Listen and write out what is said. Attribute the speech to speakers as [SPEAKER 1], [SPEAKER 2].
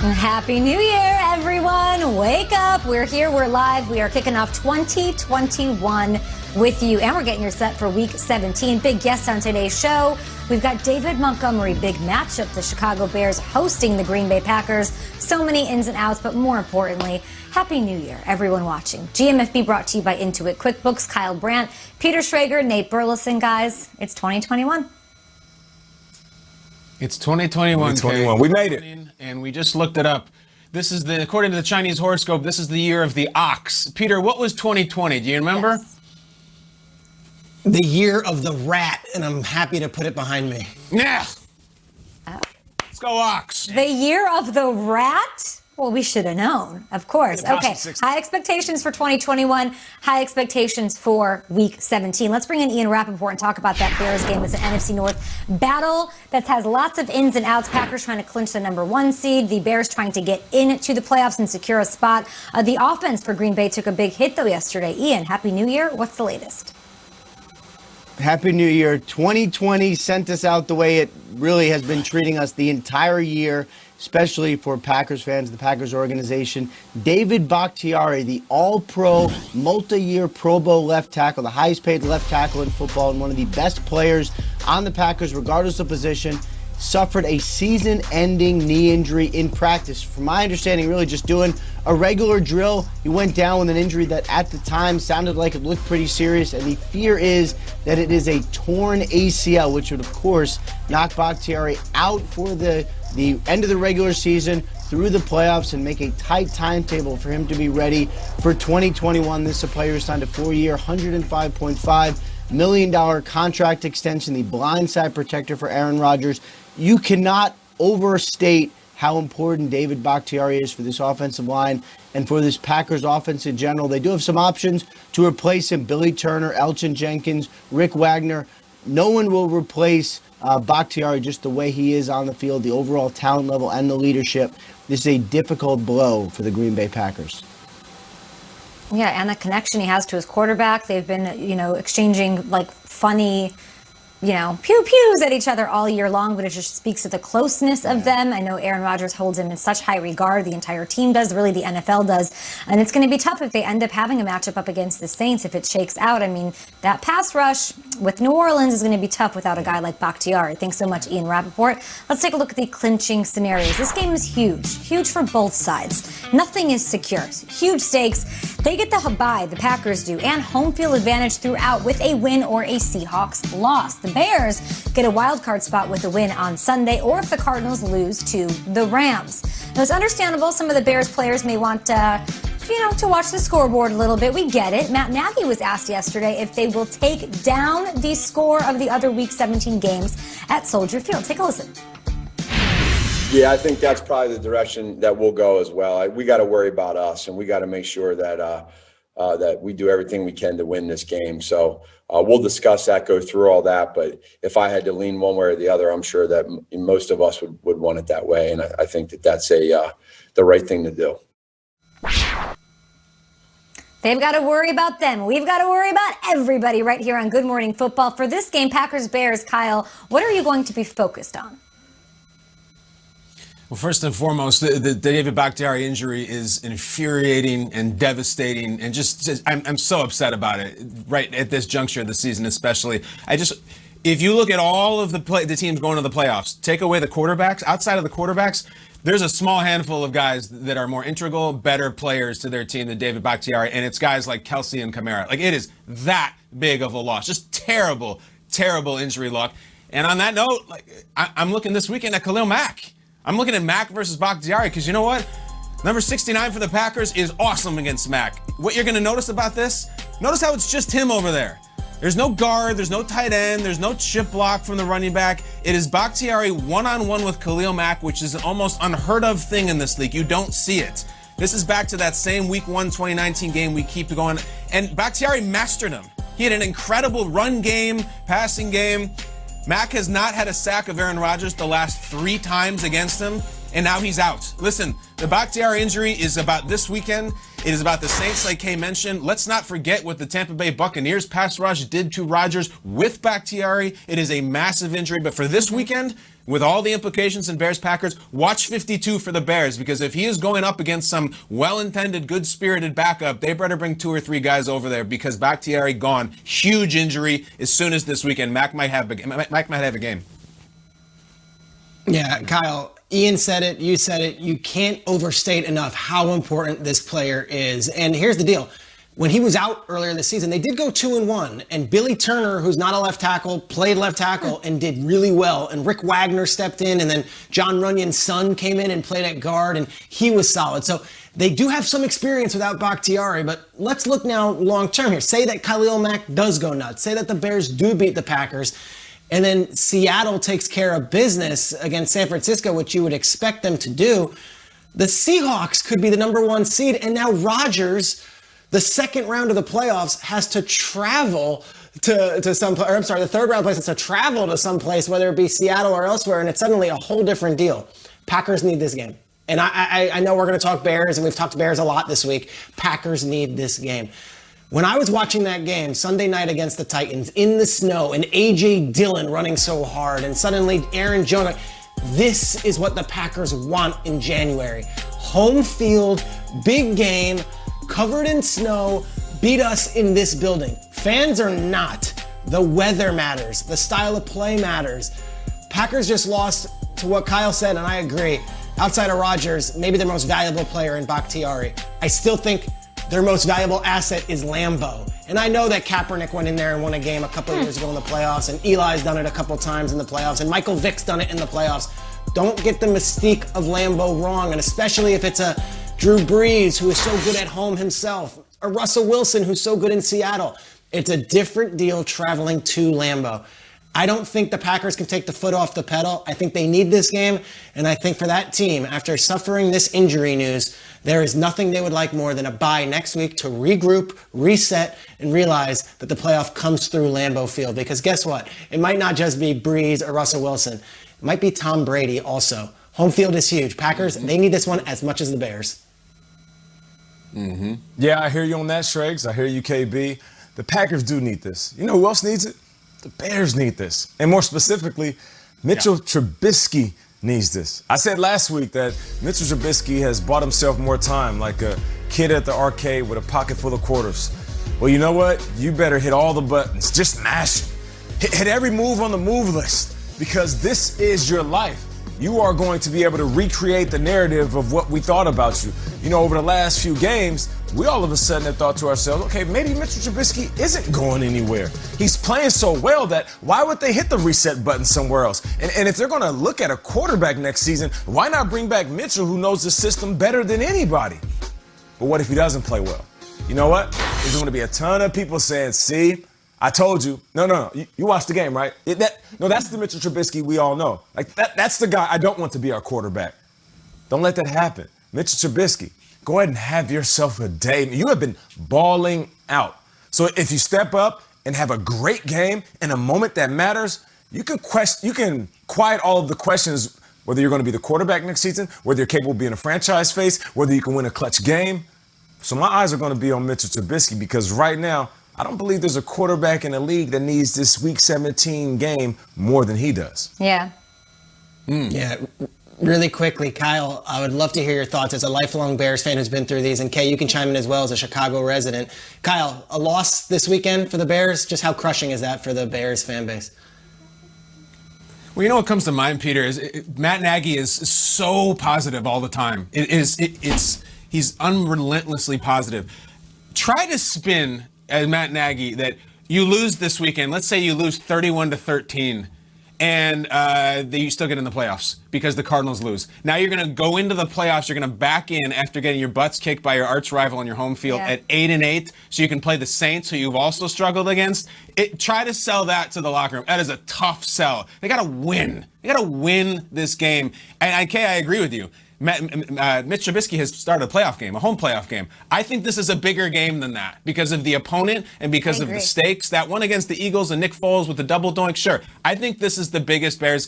[SPEAKER 1] Happy New Year, everyone. Wake up. We're here. We're live. We are kicking off 2021 with you, and we're getting you set for Week 17. Big guests on today's show. We've got David Montgomery, big matchup. The Chicago Bears hosting the Green Bay Packers. So many ins and outs, but more importantly, Happy New Year, everyone watching. GMFB brought to you by Intuit QuickBooks, Kyle Brandt, Peter Schrager, Nate Burleson. Guys, it's 2021.
[SPEAKER 2] It's 2021.
[SPEAKER 3] 2021. We made it.
[SPEAKER 2] And we just looked it up. This is according to the Chinese horoscope, this is the year of the ox. Peter, what was 2020? Do you remember?
[SPEAKER 1] Yes.
[SPEAKER 4] The year of the rat, and I'm happy to put it behind me.
[SPEAKER 2] Yeah. Let's go ox.
[SPEAKER 1] The year of the rat? Well, we should have known, of course. Okay, high expectations for 2021, high expectations for Week 17. Let's bring in Ian Rappaport and talk about that Bears game. It's an NFC North battle that has lots of ins and outs. Packers trying to clinch the #1 seed. The Bears trying to get into the playoffs and secure a spot. The offense for Green Bay took a big hit, though, yesterday. Ian, Happy New Year. What's the latest?
[SPEAKER 5] Happy New Year. 2020 sent us out the way it really has been treating us the entire year, especially for Packers fans, the Packers organization. David Bakhtiari, the all-pro, multi-year Pro Bowl left tackle, the highest paid left tackle in football and one of the best players on the Packers, regardless of position, suffered a season-ending knee injury in practice. From my understanding, really just doing a regular drill. He went down with an injury that at the time sounded like it looked pretty serious, and the fear is that it is a torn ACL, which would, of course, knock Bakhtiari out for the end of the regular season through the playoffs and make a tight timetable for him to be ready for 2021. This is a player who signed a 4-year, $105.5 million contract extension, the blindside protector for Aaron Rodgers. You cannot overstate how important David Bakhtiari is for this offensive line and for this Packers offense in general. They do have some options to replace him: Billy Turner, Elgton Jenkins, Rick Wagner. No one will replace Bakhtiari just the way he is on the field, the overall talent level and the leadership. This is a difficult blow for the Green Bay Packers.
[SPEAKER 1] Yeah, and the connection he has to his quarterback. They've been, exchanging like funny, pew-pews at each other all year long, but it just speaks to the closeness of them. I know Aaron Rodgers holds him in such high regard. The entire team does, really the NFL does. And it's going to be tough if they end up having a matchup up against the Saints if it shakes out. I mean, that pass rush with New Orleans is going to be tough without a guy like Bakhtiari. Thanks so much, Ian Rappaport. Let's take a look at the clinching scenarios. This game is huge for both sides. Nothing is secure. Huge stakes. They get the bye, the Packers do, and home field advantage throughout with a win or a Seahawks loss. The Bears get a wild card spot with a win on Sunday, or if the Cardinals lose to the Rams. Now, it's understandable some of the Bears players may want to watch the scoreboard a little bit. We get it. Matt Nagy was asked yesterday if they will take down the score of the other Week 17 games at Soldier Field. Take a listen.
[SPEAKER 6] Yeah, I think that's probably the direction that we'll go as well. We got to worry about us, and we got to make sure that that we do everything we can to win this game. So we'll discuss that, go through all that. But if I had to lean one way or the other, I'm sure that most of us would want it that way. And I think that that's the right thing to do.
[SPEAKER 1] They've got to worry about them. We've got to worry about everybody right here on Good Morning Football. For this game, Packers-Bears, Kyle, what are you going to be focused on?
[SPEAKER 2] Well, first and foremost, the David Bakhtiari injury is infuriating and devastating, and just I'm so upset about it right at this juncture of the season, especially. If you look at all of the teams going to the playoffs, take away the quarterbacks, outside of the quarterbacks, there's a small handful of guys that are more integral, better players to their team than David Bakhtiari, and it's guys like Kelsey and Kamara. Like, it is that big of a loss. Just terrible injury luck. And on that note, I'm looking this weekend at Khalil Mack. I'm looking at Mack versus Bakhtiari because you know what? Number 69 for the Packers is awesome against Mack. What you're going to notice about this, notice how it's just him over there. There's no guard, there's no tight end, there's no chip block from the running back. It is Bakhtiari one-on-one with Khalil Mack, which is an almost unheard of thing in this league. You don't see it. This is back to that same Week 1 2019 game we keep going. And Bakhtiari mastered him. He had an incredible run game, passing game. Mack has not had a sack of Aaron Rodgers the last 3 times against him, and now he's out. Listen, the Bakhtiari injury is about this weekend. It is about the Saints, like Kay mentioned. Let's not forget what the Tampa Bay Buccaneers pass rush did to Rodgers with Bakhtiari. It is a massive injury, but for this weekend, with all the implications in Bears-Packers, watch 52 for the Bears, because if he is going up against some well-intended, good-spirited backup, they better bring 2 or 3 guys over there, because Bakhtiari gone. Huge injury as soon as this weekend. Mac might have a game.
[SPEAKER 4] Yeah, Kyle, Ian said it, you said it. You can't overstate enough how important this player is. And here's the deal. When he was out earlier this season, they did go 2-1, and Billy Turner, who's not a left tackle, played left tackle and did really well. And Rick Wagner stepped in, and then John Runyon's son came in and played at guard, and he was solid. So they do have some experience without Bakhtiari, but let's look now long term here. Say that Khalil Mack does go nuts. Say that the Bears do beat the Packers, and then Seattle takes care of business against San Francisco, which you would expect them to do. The Seahawks could be the #1 seed, and now Rodgers, the second round of the playoffs, has to travel to some, or I'm sorry, the third round place has to travel to some place, whether it be Seattle or elsewhere, and it's suddenly a whole different deal. Packers need this game. And I know we're going to talk Bears, and we've talked Bears a lot this week. Packers need this game. When I was watching that game Sunday night against the Titans in the snow, and A.J. Dillon running so hard, and suddenly Aaron Jones, this is what the Packers want in January. Home field, big game, covered in snow, beat us in this building. Fans are not. The weather matters. The style of play matters. Packers just lost to what Kyle said, and I agree. Outside of Rodgers, maybe their most valuable player in Bakhtiari. I still think their most valuable asset is Lambeau. And I know that Kaepernick went in there and won a game a couple of years ago in the playoffs, and Eli's done it a couple times in the playoffs, and Michael Vick's done it in the playoffs. Don't get the mystique of Lambeau wrong, and especially if it's a Drew Brees, who is so good at home himself, or Russell Wilson, who's so good in Seattle. It's a different deal traveling to Lambeau. I don't think the Packers can take the foot off the pedal. I think they need this game, and I think for that team, after suffering this injury news, there is nothing they would like more than a bye next week to regroup, reset, and realize that the playoff comes through Lambeau Field. Because guess what? It might not just be Brees or Russell Wilson. It might be Tom Brady also. Home field is huge. Packers, they need this one as much as the Bears.
[SPEAKER 3] Mm-hmm. Yeah, I hear you on that, Shregs. I hear you, KB. The Packers do need this. You know who else needs it? The Bears need this. And more specifically, Mitchell Trubisky needs this. I said last week that Mitchell Trubisky has bought himself more time like a kid at the arcade with a pocket full of quarters. Well, you know what? You better hit all the buttons. Just mash it. Hit every move on the move list, because this is your life. You are going to be able to recreate the narrative of what we thought about you. You know, over the last few games, we all of a sudden have thought to ourselves, okay, maybe Mitchell Trubisky isn't going anywhere. He's playing so well that why would they hit the reset button somewhere else? And if they're going to look at a quarterback next season, why not bring back Mitchell, who knows the system better than anybody? But what if he doesn't play well? You know what? There's going to be a ton of people saying, see, I told you. No. You watched the game, right? That's the Mitchell Trubisky we all know. Like that's the guy I don't want to be our quarterback. Don't let that happen. Mitchell Trubisky, go ahead and have yourself a day. You have been balling out. So if you step up and have a great game in a moment that matters, you can quiet all of the questions, whether you're going to be the quarterback next season, whether you're capable of being a franchise face, whether you can win a clutch game. So my eyes are going to be on Mitchell Trubisky, because right now, I don't believe there's a quarterback in the league that needs this Week 17 game more than he does.
[SPEAKER 1] Yeah.
[SPEAKER 4] Yeah, really quickly, Kyle, I would love to hear your thoughts as a lifelong Bears fan who's been through these. And Kay, you can chime in as well as a Chicago resident. Kyle, a loss this weekend for the Bears, just how crushing is that for the Bears fan base?
[SPEAKER 2] Well, you know what comes to mind, Peter, is Matt Nagy is so positive all the time. He's unrelentlessly positive. Try to spin as Matt Nagy that you lose this weekend. Let's say you lose 31-13, and you still get in the playoffs because the Cardinals lose. Now you're going to go into the playoffs. You're going to back in after getting your butts kicked by your arch rival on your home field at 8-8, so you can play the Saints, who you've also struggled against. Try to sell that to the locker room. That is a tough sell. They got to win. They got to win this game. And I agree with you. Mitch Trubisky has started a playoff game, a home playoff game. I think this is a bigger game than that because of the opponent and because of the stakes. That one against the Eagles and Nick Foles with the double doink, sure. I think this is the biggest Bears